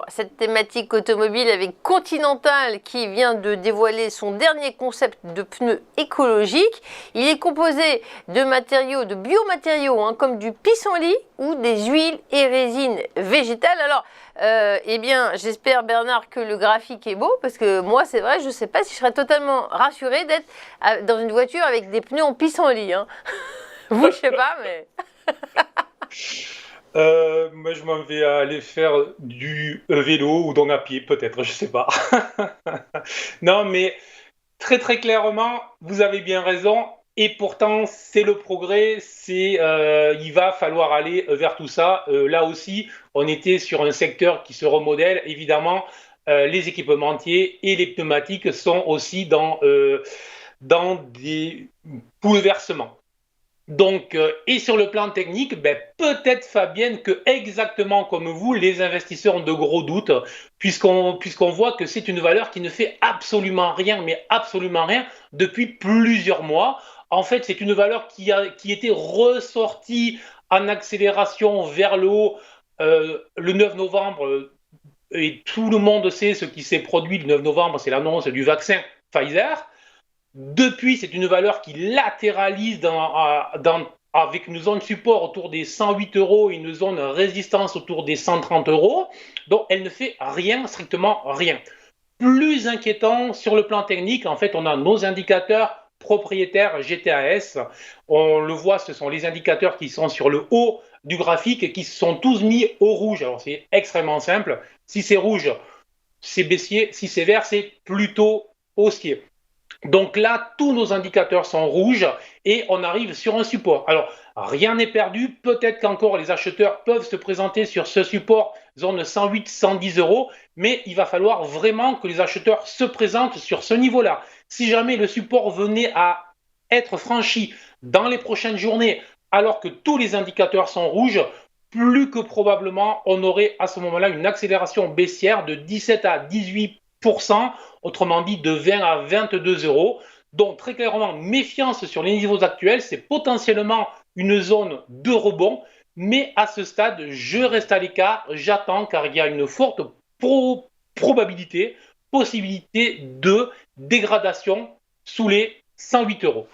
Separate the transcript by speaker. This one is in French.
Speaker 1: cette thématique automobile avec Continental qui vient de dévoiler son dernier concept de pneus écologique. Il est composé de matériaux, de biomatériaux, comme du pissenlit ou des huiles et résines végétales. Alors, eh bien, j'espère, Bernard, que le graphique est beau, parce que moi, c'est vrai, je ne sais pas si je serais totalement rassurée d'être dans une voiture avec des pneus en pissenlit. Vous, je sais pas, mais...
Speaker 2: Moi, je m'en vais aller faire du vélo ou donc à pied, peut-être, je sais pas. Non, mais très très clairement, vous avez bien raison. Et pourtant, c'est le progrès. Il va falloir aller vers tout ça. Là aussi, on était sur un secteur qui se remodèle. Évidemment, les équipementiers et les pneumatiques sont aussi dans des bouleversements. Donc, et sur le plan technique, ben, peut-être Fabienne que exactement comme vous, les investisseurs ont de gros doutes, puisqu'on voit que c'est une valeur qui ne fait absolument rien, mais absolument rien, depuis plusieurs mois. En fait, c'est une valeur qui était ressortie en accélération vers le haut le 9 novembre, et tout le monde sait ce qui s'est produit le 9 novembre, c'est l'annonce du vaccin Pfizer. Depuis, c'est une valeur qui latéralise avec une zone support autour des 108 euros et une zone résistance autour des 130 euros. Donc, elle ne fait rien, strictement rien. Plus inquiétant sur le plan technique, en fait, on a nos indicateurs propriétaires GTAS. On le voit, ce sont les indicateurs qui sont sur le haut du graphique et qui sont tous mis au rouge. Alors, c'est extrêmement simple. Si c'est rouge, c'est baissier. Si c'est vert, c'est plutôt haussier. Donc là, tous nos indicateurs sont rouges et on arrive sur un support. Alors, rien n'est perdu. Peut-être qu'encore les acheteurs peuvent se présenter sur ce support, zone 108-110 euros, mais il va falloir vraiment que les acheteurs se présentent sur ce niveau-là. Si jamais le support venait à être franchi dans les prochaines journées, alors que tous les indicateurs sont rouges, plus que probablement, on aurait à ce moment-là une accélération baissière de 17 à 18%, autrement dit de 20 à 22 euros. Donc très clairement, méfiance sur les niveaux actuels, c'est potentiellement une zone de rebond, mais à ce stade, je reste à l'écart, j'attends car il y a une forte probabilité, possibilité de dégradation sous les 108 euros.